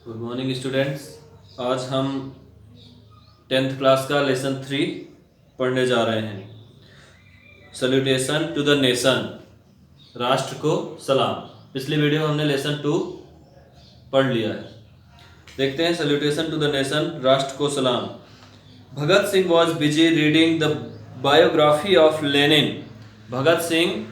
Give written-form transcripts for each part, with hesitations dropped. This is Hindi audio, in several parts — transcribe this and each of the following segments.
Good morning students. आज हम 10th क्लास का लेसन 3 पढ़ने जा रहे हैं। सल्यूटेशन टू द नेशन, राष्ट्र को सलाम। पिछली वीडियो में हमने लेसन 2 पढ़ लिया है। देखते हैं सल्यूटेशन टू द नेशन, राष्ट्र को सलाम। Bhagat Singh was busy reading the biography of Lenin. Bhagat Singh,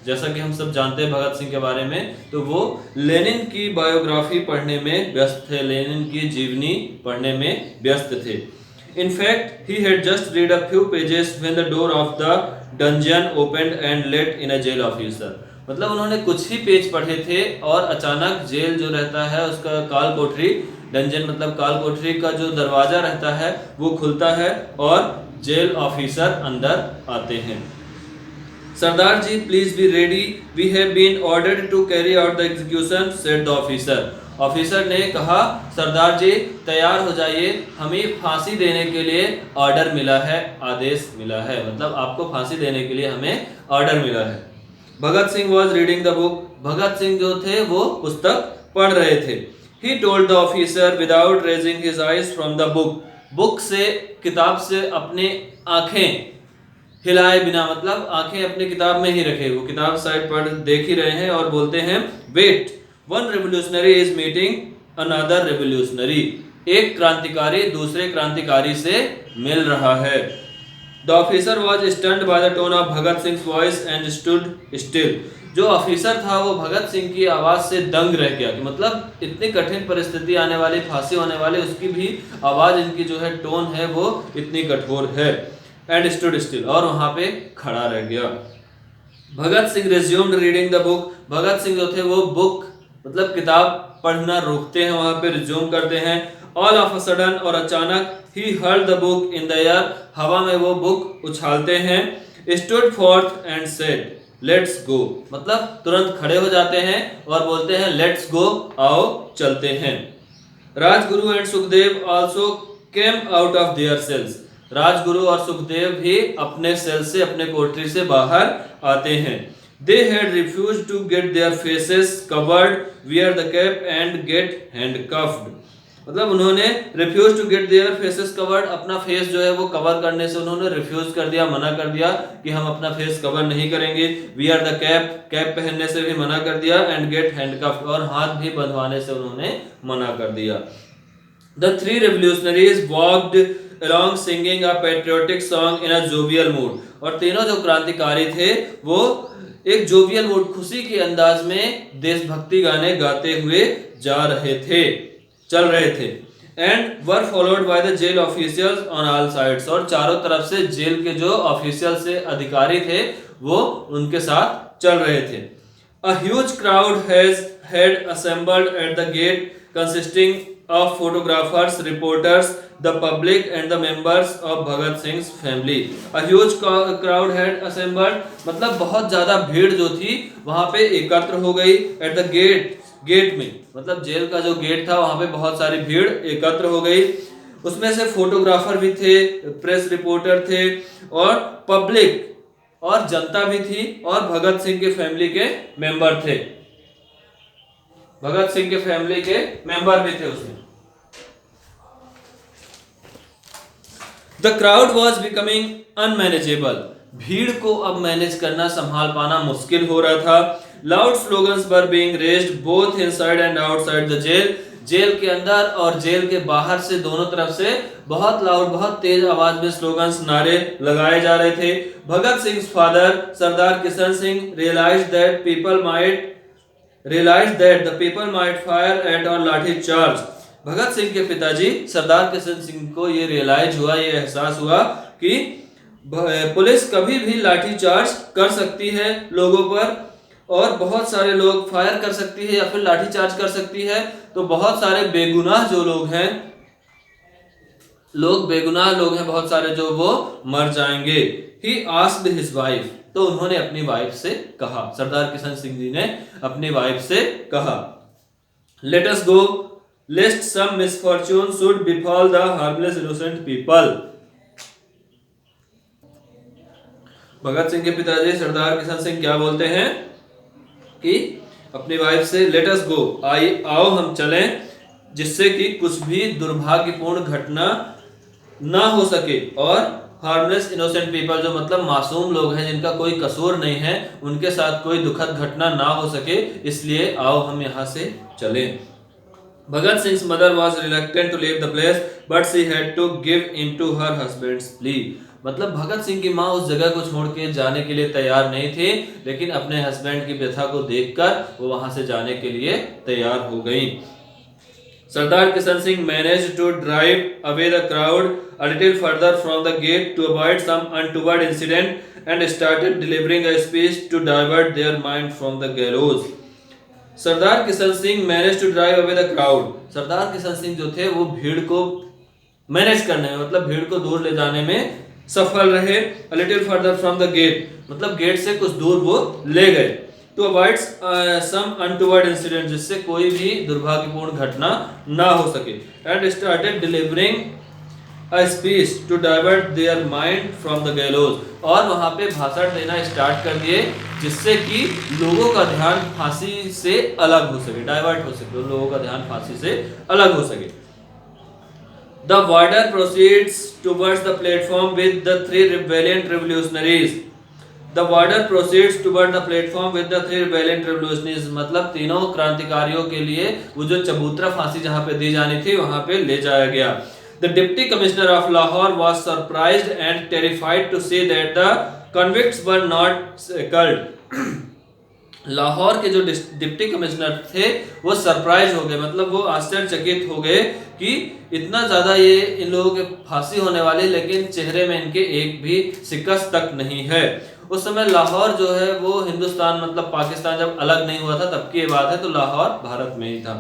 जैसा कि हम सब जानते हैं भगत सिंह के बारे में, तो वो लेनिन की बायोग्राफी पढ़ने में व्यस्त थे, लेनिन की जीवनी पढ़ने में व्यस्त थे। In fact he had just read a few pages when the door of the dungeon opened and let in a jail officer. मतलब उन्होंने कुछ ही पेज पढ़े थे और अचानक जेल जो रहता है उसका काल कोठरी, डंजन मतलब काल कोठरी का जो दरवाजा रहता है वो खुलता है और जेल ऑफिसर अंदर आते हैं। Sardar ji please be ready, we have been ordered to carry out the execution, said the officer. Officer ने कहा, सरदार जी तैयार हो जाइए, हमें फांसी देने के लिए ऑर्डर मिला है, आदेश मिला है। मतलब आपको फांसी देने के लिए हमें ऑर्डर मिला है। Bhagat Singh was reading the book. Bhagat Singh जो थे वो पुस्तक पढ़ रहे थे। He told the officer without raising his eyes from the book. Book से, किताब से अपने आंखें हिलाए बिना, मतलब आंखें अपनी किताब में ही रखे, वो किताब साइड पर देख ही रहे हैं और बोलते हैं, wait, one revolutionary is meeting another revolutionary. एक क्रांतिकारी दूसरे क्रांतिकारी से मिल रहा है। The officer was stunned by the tone of Bhagat Singh voice and stood still. जो ऑफिसर था वो भगत सिंह की आवाज से दंग रह गया कि मतलब इतनी कठिन परिस्थिति आने वाली, फांसी होने वाली, उसकी भी आवाज, इनकी जो है टोन है वो इतनी कठोर है। एंड स्टूड स्टिल, और वहां पे खड़ा रह गया। Bhagat Singh resumed reading the book. Bhagat Singh जो थे वो बुक मतलब किताब पढ़ना रोकते हैं, वहां पे रिज्यूम करते हैं। ऑल ऑफ अ सडन, और अचानक, he hurled the book in the air, हवा में वो बुक उछालते हैं। Stood forth and said let's go, मतलब तुरंत खड़े हो जाते हैं और बोलते हैं लेट्स गो, आओ चलते हैं। Rajguru and Sukhdev also came out of their cells. Rajguru और सुखदेव भी अपने सेल से, अपने कोठरी से बाहर आते हैं। They had refuse to get their faces covered, wear the cap and get handcuffed. मतलब उन्होंने refuse to get their faces covered, अपना फेस जो है वो कवर करने से उन्होंने रिफ्यूज कर दिया, मना कर दिया कि हम अपना फेस कवर नहीं करेंगे। वियर द कैप, कैप पहनने से भी मना कर दिया। एंड गेट हैंडकफ्ड, और हाथ भी बंधवाने से उन्होंने मना कर दिया। The three revolutionaries walked along singing a patriotic song in a jovial mood। और तीनों जो क्रांतिकारी थे वो एक जोवियल मूड, खुशी के अंदाज में देशभक्ति गाने गाते हुए जा रहे थे, चल रहे थे। And were followed by the jail officials on all sides, और चारों तरफ से जेल के जो ऑफिशियल से अधिकारी थे वो उनके साथ चल रहे थे। A huge crowd had assembled at the gate, consisting of photographers, reporters, the public, and the members of Bhagat Singh's family. A huge crowd had assembled, मतलब बहुत ज्यादा भीड़ जो थी वहां पे एकत्र हो गई। At the gate, गेट में मतलब जेल का जो गेट था वहां पे बहुत सारी भीड़ एकत्र हो गई। उसमें से फोटोग्राफर भी थे, प्रेस रिपोर्टर थे, और पब्लिक और जनता भी थी, और भगत सिंह के फैमिली के मेंबर थे। भगत सिंह के फैमिली के मेंबर भी थे उसमें। The crowd was becoming unmanageable. भीड़ को अब मैनेज करना, संभाल पाना मुश्किल हो रहा था। Loud slogans were being raised both inside and outside the jail. Jail के अंदर और जेल के बाहर से, दोनों तरफ से बहुत लाउड, बहुत तेज आवाज में स्लोगन्स, नारे लगाए जा रहे थे। Bhagat Singh father Sardar Kishan Singh realized that the people might fire at or lathi charge. Bhagat Singh के पिताजी सरदार किशन सिंह को ये रियलाइज हुआ, ये एहसास हुआ कि पुलिस कभी भी लाठी चार्ज कर सकती है लोगों पर, और बहुत सारे लोग फायर कर सकती है या फिर लाठी चार्ज कर सकती है, तो बहुत सारे बेगुनाह जो लोग हैं, बेगुनाह लोग हैं बहुत सारे, जो वो मर जाएंगे। ही आस्क्ड हिज वाइफ, तो उन्होंने अपनी वाइफ से कहा, सरदार किशन सिंह जी ने अपनी वाइफ से कहा, let us go lest some misfortune should befall the harmless innocent people. Bhagat Singh के पिताजी सरदार किशन सिंह क्या बोलते हैं कि अपनी वाइफ से, लेट अस गो, आओ हम चलें, जिससे कि कुछ भी दुर्भाग्यपूर्ण घटना ना हो सके, और हार्मलेस इनोसेंट पीपल, जो मतलब मासूम लोग हैं जिनका कोई कसूर नहीं है, उनके साथ कोई दुखद घटना ना हो सके, इसलिए आओ हम यहाँ से चलें। भगत सिंह's mother was reluctant to leave the place, but she had to give in to her husband's plea. मतलब भगत सिंह की माँ उस जगह को छोड़ के जाने के लिए तैयार नहीं थी, लेकिन अपने हस्बैंड की व्यथा को देखकर वो वहां से जाने के लिए तैयार हो गई। Sardar Kishan Singh managed to drive away the crowd a little further from the gate to avoid some untoward incident and started delivering a speech to divert their mind from the gallows. Sardar Kishan Singh manage to drive away the crowd. Sardar Kishan Singh जो थे वो भीड़ को मैनेज करने में, मतलब भीड़ को दूर ले जाने में सफल रहे। A little further from the gate, मतलब गेट से कुछ दूर वो ले गए। To avoid some untoward incident, जिससे कोई भी दुर्भाग्यपूर्ण घटना ना हो सके। And started delivering a speech to divert their mind from the gallows, और वहां पे भाषण देना स्टार्ट कर दिए, जिससे कि लोगों का ध्यान फांसी से अलग हो सके, डाइवर्ट हो सके, लोगों का ध्यान फांसी से अलग हो सके। The warder proceeds towards the platform with the three rebelliant revolutionaries. The warder proceeds toward the platform with the three rebelliant revolutionaries, मतलब तीनों क्रांतिकारियों के लिए वो जो चबूतरा फांसी जहां पे दी जानी थी वहां पे ले जाया गया। The Deputy Commissioner of Lahore was surprised and terrified to see that the convicts were not shackled. Lahore के जो डिप्टी कमिश्नर थे वो सरप्राइज हो गए, मतलब वो आश्चर्यचकित हो गए कि इतना ज्यादा ये इन लोगों के फांसी होने वाली, लेकिन चेहरे में इनके एक भी शिकस्त तक नहीं है। उस समय लाहौर जो है वो हिंदुस्तान, मतलब पाकिस्तान जब अलग नहीं हुआ था तब की ये बात है, तो लाहौर भारत में ही था।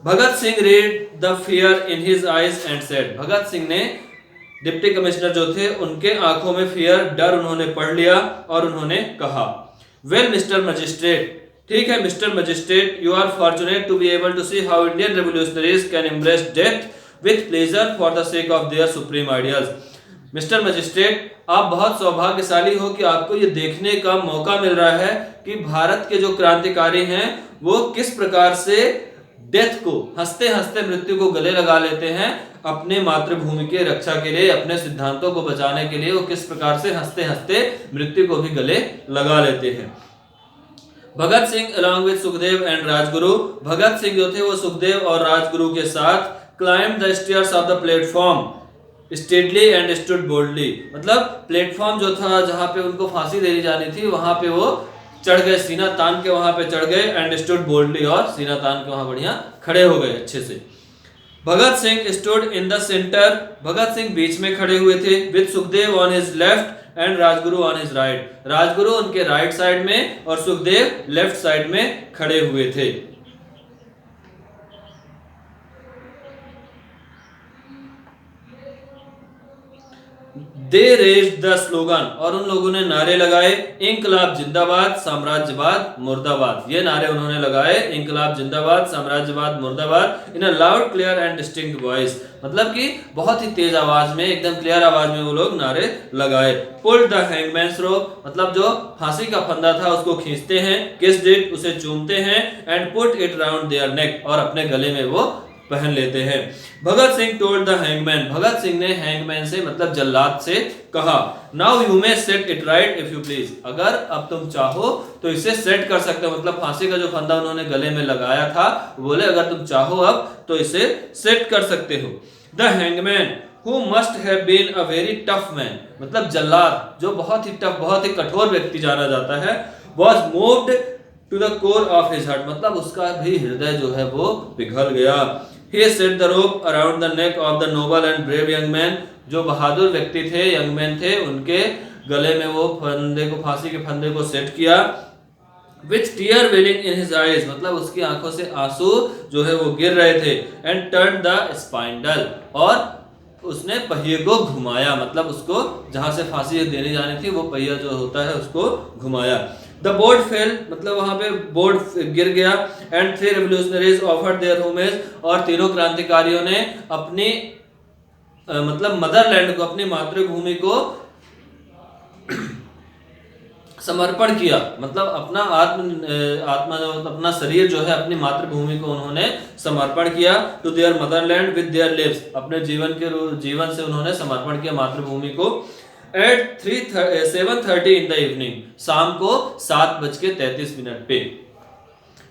Bhagat Singh read the fear in his eyes and said, Bhagat Singh ने, डिप्टी कमिश्नर जो थे उनके आंखों में फियर, डर उन्होंने पढ़ लिया और उन्होंने कहा, वेल मिस्टर मजिस्ट्रेट, ठीक है mister magistrate, you are fortunate to be able to see how Indian revolutionaries can embrace death with pleasure for the sake of their supreme ideas. Mister magistrate, आप बहुत सौभाग्यशाली हो कि आपको ये देखने का मौका मिल रहा है कि भारत के जो क्रांतिकारी हैं वो किस प्रकार से डेथ को, हंसते हंसते मृत्यु को गले लगा लेते हैं अपने मातृभूमि के रक्षा के लिए, अपने सिद्धांतों को बचाने के लिए वो किस प्रकार से हंसते हंसते मृत्यु को भी गले लगा लेते हैं। Bhagat Singh along with Sukhdev and Rajguru, Bhagat Singh जो थे वो सुखदेव और राजगुरु के साथ climb the stairs of the platform steadily and stood boldly, मतलब प्लेटफॉर्म जो था जहां पे उनको फांसी दे दी जानी थी वहां पे वो चढ़ गए, सीना तान के वहां पे चढ़ गए, एंड स्टूड बोल्डली, और सीना तान के वहां बढ़िया खड़े हो गए अच्छे से। Bhagat Singh stood in the centre, Bhagat Singh बीच में खड़े हुए थे, with Sukhdev on his left and Rajguru on his right, Rajguru उनके राइट साइड में और सुखदेव लेफ्ट साइड में खड़े हुए थे। दे रेज्ड द स्लोगन, और उन लोगों ने नारे लगाए, इंकलाब जिंदाबाद साम्राज्यवाद मुर्दाबाद, ये नारे उन्होंने लगाए, इंकलाब जिंदाबाद साम्राज्यवाद मुर्दाबाद, in a loud clear and distinct voice, मतलब कि बहुत ही तेज आवाज में, एकदम क्लियर आवाज में वो लोग नारे लगाए। पुल्ड द हैंगमैन्स रोप, मतलब जो फांसी का फंदा था उसको खींचते हैं, किस्ड इट, उसे चूमते हैं, and put it round their neck, और अपने गले में वो पहन लेते हैं। Bhagat Singh told the hangman, Bhagat Singh ने हैंगमैन से, मतलब जल्लाद से कहा, now you may set it right if you please, अगर अब तुम चाहो तो इसे सेट कर सकते हो, मतलब फांसी का जो फंदा उन्होंने गले में लगाया था, बोले अगर तुम चाहो अब तो इसे सेट कर सकते हो। The hangman who must have been a very tough man, मतलब जल्लाद जो बहुत ही टफ, बहुत ही कठोर व्यक्ति जाना जाता है, was moved to the core of his heart, मतलब उसका भी हृदय जो है वो पिघल गया। He set the rope around the neck of the noble and brave young man, जो बहादुर व्यक्ति थे, यंग मैन थे, उनके गले में वो फंदे को, फांसी के फंदे को सेट किया। With tear welling in his eyes, मतलब उसकी आंखों से आंसू जो है वो गिर रहे थे। And turned the spindle, और उसने पहिए को घुमाया, मतलब उसको जहां से फांसी देनी जानी थी वो पहिया जो होता है उसको घुमाया। द बोर्ड फेल, मतलब वहां पे बोर्ड गिर गया। And three revolutionaries offered their homage, और तीनों क्रांतिकारियों ने अपनी मतलब मदरलैंड को, अपनी मातृभूमि को समर्पण किया, मतलब अपना आत्मा अपना शरीर जो है अपनी मातृभूमि को उन्होंने समर्पण किया। To their motherland with their lives, अपने जीवन से उन्होंने समर्पण किया मातृभूमि को। एट 7:30 इन द इवनिंग, शाम को 7:33 पे।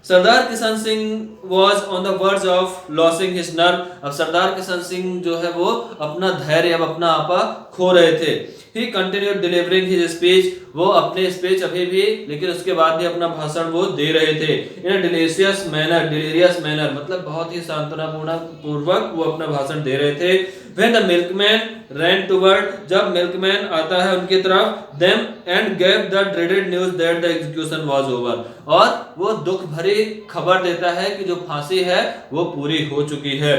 Sardar Kishan Singh was on the verge of losing his nerve. अब सरदार किशन सिंह जो है वो अपना धैर्य, अब अपना आपा खो रहे थे। ही कंटिन्यूड डिलीवरिंग हिज स्पीच, वो अपने स्पीच अभी भी, लेकिन उसके बाद भी अपना भाषण वो दे रहे थे। इन डिलीशियस मैनर, डिलीरियस मैनर मतलब बहुत ही सांत्वनापूर्ण पूर्वक वो अपना भाषण दे रहे थे। When the milkman ran toward, जब मिल्कमैन आता है उनकी तरफ, them and gave the dreaded news that the execution was over, और वो दुख भरी खबर देता है कि जो फांसी है वो पूरी हो चुकी है।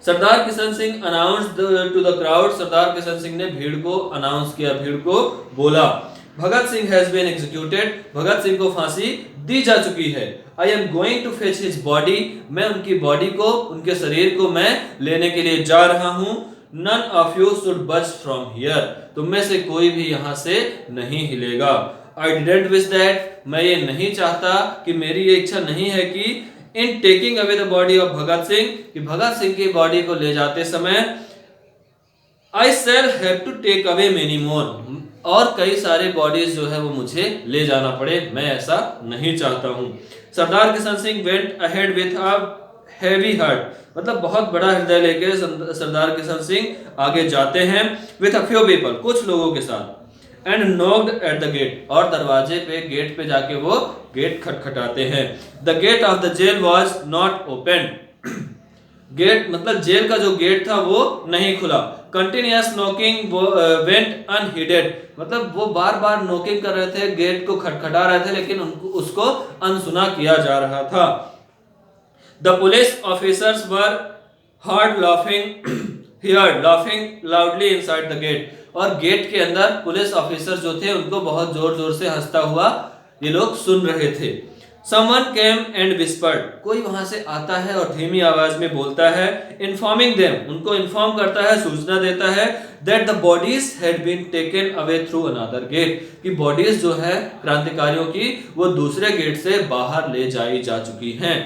Sardar Kishan Singh announced to the crowd, Sardar Kishan Singh ने भीड़ को अनाउंस किया, भीड़ को बोला, Bhagat Singh has been executed, Bhagat Singh को फांसी दी जा चुकी है। I am going to fetch his body, मैं उनकी बॉडी को, उनके शरीर को मैं लेने के लिए जा रहा हूं। नन ऑफ यू शुड बच फ्रॉम हियर, तुम में से कोई भी यहां से नहीं हिलेगा। आई डिडंट विश दैट, मैं ये नहीं चाहता, कि मेरी ये इच्छा नहीं है कि in taking away the body of Bhagat Singh, कि भगत सिंह की बॉडी को ले जाते समय I shall have to take away many more, और कई सारे बॉडीज जो है वो मुझे ले जाना पड़े, मैं ऐसा नहीं चाहता हूं। Sardar Kishan Singh went ahead with a heavy heart, मतलब बहुत बड़ा हृदय लेके सरदार किशन सिंह आगे जाते हैं। विथ अ फ्यू पीपल, कुछ लोगों के साथ। And knocked at the gate, और दरवाजे पे, गेट पे जाके वो गेट खटखटाते हैं। The gate of the jail was not open, gate मतलब जेल का जो गेट था वो नहीं खुला। कंटिन्यूअस नॉकिंग वेंट अनहीडेड, मतलब वो बार बार नॉकिंग कर रहे थे, गेट को खटखटा रहे थे, लेकिन उसको अनसुना किया जा रहा था। The police officers were heard laughing loudly inside the gate, और गेट के अंदर पुलिस ऑफिसर जो थे उनको बहुत जोर जोर से हंसता हुआ ये लोग सुन रहे थे। Someone came and whispered, कोई वहां से आता है और धीमी आवाज में बोलता है। Informing them, उनको इन्फॉर्म करता है, सूचना देता है, that the bodies had been taken away through another gate, कि बॉडीज जो है क्रांतिकारियों की वो दूसरे गेट से बाहर ले जाई जा चुकी हैं।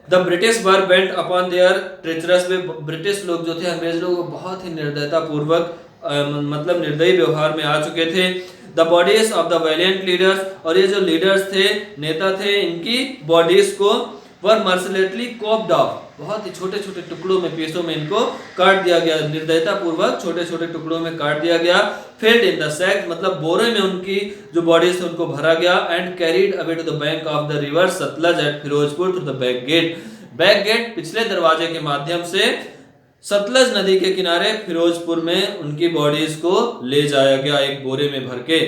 The British were bent upon their treacherous way, British लोग जो थे, अंग्रेज लोग, बहुत ही निर्दयता पूर्वक मतलब निर्दयी व्यवहार में आ चुके थे। The bodies of the valiant leaders, और ये जो लीडर्स थे, नेता थे, इनकी बॉडीज को वर मर्सिलेटली कॉप्ड ऑफ, बहुत ही छोटे छोटे टुकड़ों में, पीसों में इनको काट दिया गया, निर्दयता पूर्वक छोटे छोटे टुकड़ों में काट दिया गया। फिल्ड इन द सैक, मतलब बोरे में उनकी जो बॉडीज थे उनको भरा गया। And carried away to the bank of the river Sutlej at Firozpur through the back gate, back gate पिछले दरवाजे के माध्यम से सतलज नदी के किनारे फिरोजपुर में उनकी बॉडीज को ले जाया गया, एक बोरे में भर के।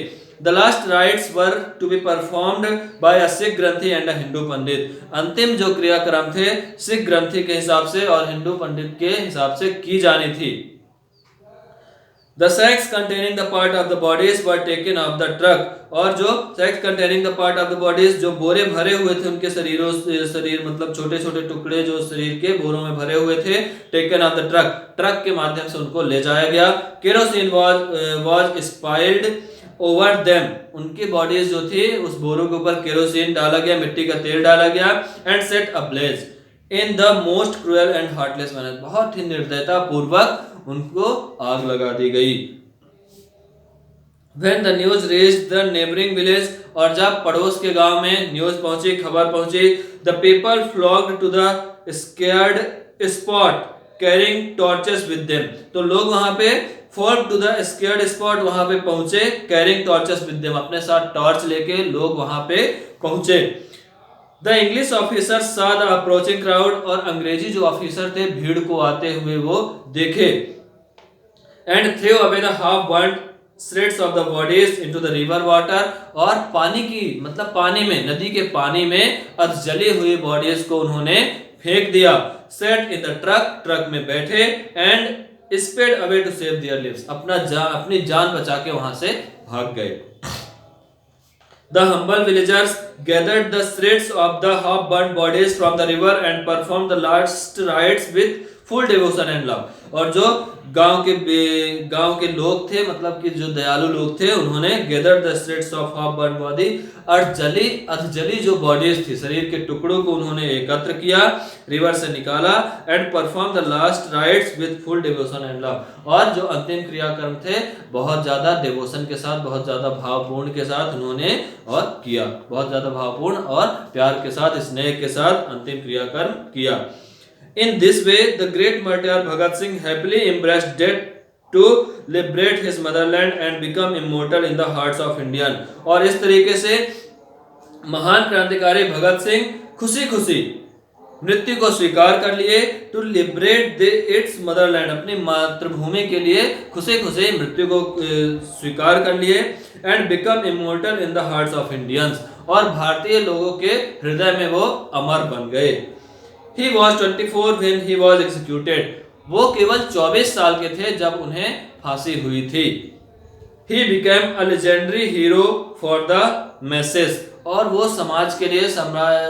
The last rites were to be performed by a Sikh granthi and a Hindu pandit, अंतिम जो क्रियाक्रम थे सिख ग्रंथी के हिसाब से और हिंदू पंडित के हिसाब से की जानी थी। The sacks containing the part of the bodies were taken off the truck, और जो sacks containing the part of the bodies, जो बोरे भरे हुए थे उनके शरीर मतलब छोटे छोटे टुकड़े जो शरीर के बोरों में भरे हुए थे, taken off the truck, truck के माध्यम से उनको ले जाया गया। Kerosene was spilled over them, उनकी बॉडीज जो थी उस बोरों के ऊपर केरोसिन डाला गया, मिट्टी का तेल डाला गया। And set ablaze in the most cruel and heartless manner, बहुत ही निर्दयता पूर्वक उनको आग लगा दी गई। When the news reached the neighboring village, और जब पड़ोस के गांव में न्यूज पहुंची, खबर पहुंची, the people flocked to the scared spot carrying torches with them, तो लोग वहां पे flocked to the scared spot, वहां पे पहुंचे, carrying torches with them, अपने साथ टॉर्च लेके लोग वहां पे पहुंचे। The English officers saw the approaching crowd, और अंग्रेजी जो ऑफिसर थे भीड़ को आते हुए वो देखे। And threw away the half burnt shreds of the bodies into the river water, और पानी की मतलब पानी में, नदी के पानी में अर्ध जली हुई बॉडीज को उन्होंने फेंक दिया। Sat in the truck, truck में बैठे, and sped away to save their lives, अपनी जान बचा के वहां से भाग गए। The humble villagers gathered the shreds of the half-burnt bodies from the river and performed the last rites with full devotion and love. और जो गांव के लोग थे, मतलब कि जो दयालु लोग थे, उन्होंने gather the straits of half burn body, अधजली जो बॉडीज थी, शरीर के टुकड़ों को उन्होंने एकत्र किया, रिवर से निकाला, and perform the last rights with full devotion and love. और जो अंतिम क्रियाक्रम थे बहुत ज्यादा डिवोशन के साथ, बहुत ज्यादा भावपूर्ण के साथ उन्होंने और किया, बहुत ज्यादा भावपूर्ण और प्यार के साथ, स्नेह के साथ अंतिम क्रियाक्रम किया। In this way, the great martyr Bhagat Singh happily embraced death to liberate his motherland and become immortal in the hearts of Indian। और इस तरीके से महान क्रांतिकारी भगत सिंह खुशी खुशी मृत्यु को स्वीकार कर लिए, टू लिबरेट इट्स मदरलैंड, अपनी मातृभूमि के लिए खुशी खुशी मृत्यु को स्वीकार कर लिए, and become immortal in the hearts of Indians, और भारतीय लोगों के हृदय में वो अमर बन गए। He was 24 when he was executed। वो केवल 24 साल के थे जब उन्हें फांसी हुई थी। He became a legendary hero for the masses। और वो समाज के लिए,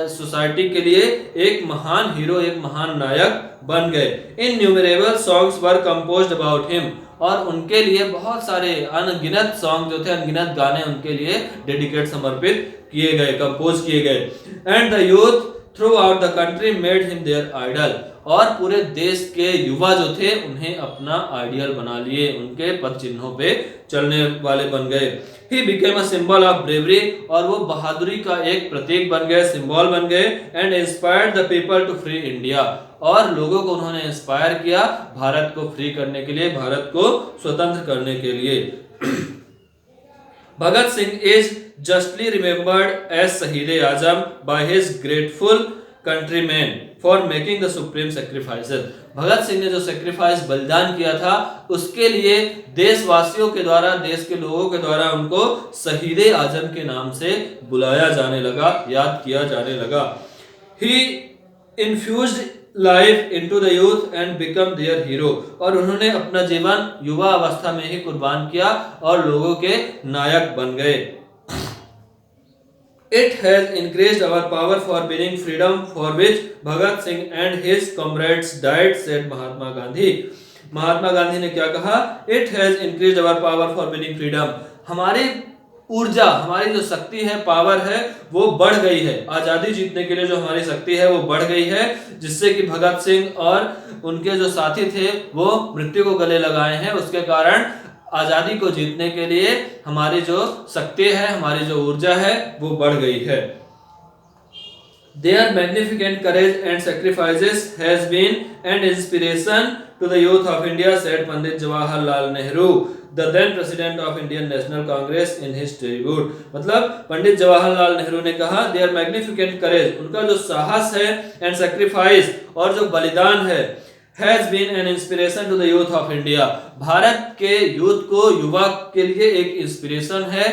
सोसाइटी के लिए एक महान हीरो, एक महान नायक बन गए। Innumerable songs were composed about him। और उनके लिए बहुत सारे अनगिनत सॉन्ग जो थे, अनगिनत गाने उनके लिए डेडिकेट, समर्पित किए गए, कंपोज किए गए। And the youth throughout the country made him their idol। और पूरे देश के युवा जो थे उन्हें अपना आइडियल बना लिए, उनके पद चिन्हों पे चलने वाले बन गए। He became a symbol of bravery। और वो बहादुरी का एक प्रतीक बन गए, सिंबल बन गए। And inspired the people to free India। और लोगों को उन्होंने इंस्पायर किया भारत को फ्री करने के लिए, भारत को स्वतंत्र करने के लिए। Bhagat Singh is justly remembered as Shaheed-e-Azam by his grateful countrymen for making the supreme sacrifices। Bhagat Singh ने जो सेक्रीफाइस, बलिदान किया था, उसके लिए देशवासियों के द्वारा, देश के लोगों के द्वारा उनको शहीदे आजम के नाम से बुलाया जाने लगा, याद किया जाने लगा। He infused life into the youth and become their hero। और उन्होंने अपना जीवन युवा अवस्था में ही कुर्बान किया और लोगों के नायक बन गए। It has increased our power for winning freedom for which Bhagat Singh and his comrades died, said Mahatma Gandhi. Mahatma Gandhi ने क्या कहा? It has increased our power for winning freedom। हमारी ऊर्जा, हमारी जो शक्ति है, पावर है, वो बढ़ गई है। आजादी जीतने के लिए जो हमारी शक्ति है वो बढ़ गई है, जिससे कि भगत सिंह और उनके जो साथी थे वो मृत्यु को गले लगाए हैं। उसके कारण आजादी को जीतने के लिए हमारी जो शक्ति है, हमारी जो ऊर्जा है, वो बढ़ गई है। Their magnificent courage and sacrifices has been an inspiration to the youth of India, said Pandit Jawaharlal Nehru, the then president of Indian National Congress in his tribute। मतलब पंडित जवाहरलाल नेहरू ने कहा, their magnificent courage, उनका जो साहस है, and sacrifice, और जो बलिदान है, has been an inspiration to the youth of India। Bharat के यूथ को, युवा के लिए एक इंस्पिरेशन है।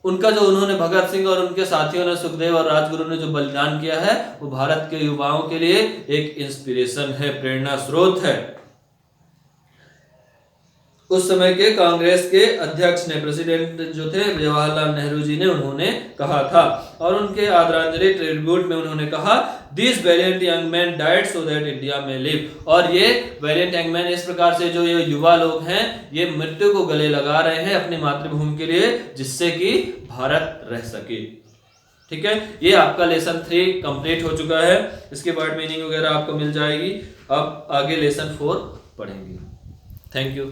उनका जो, उन्होंने भगत सिंह और उनके साथियों ने, सुखदेव और राजगुरु ने जो बलिदान किया है, वो भारत के युवाओं के लिए एक इंस्पिरेशन है, प्रेरणा स्रोत है। उस समय के कांग्रेस के अध्यक्ष ने, प्रेसिडेंट जो थे जवाहरलाल नेहरू जी ने, उन्होंने कहा था। और उनके आदरांजलि ट्रिब्यूट में उन्होंने कहा, this Valiant young man died so that India में लिव। और ये वैलिएंट यंग मैन, इस प्रकार से जो ये युवा लोग हैं, ये मृत्यु को गले लगा रहे हैं अपनी मातृभूमि के लिए, जिससे कि भारत रह सके। ठीक है, ये आपका लेसन 3 कंप्लीट हो चुका है। इसके वर्ड मीनिंग वगैरह आपको मिल जाएगी। अब आगे लेसन 4 पढ़ेंगे। Thank you.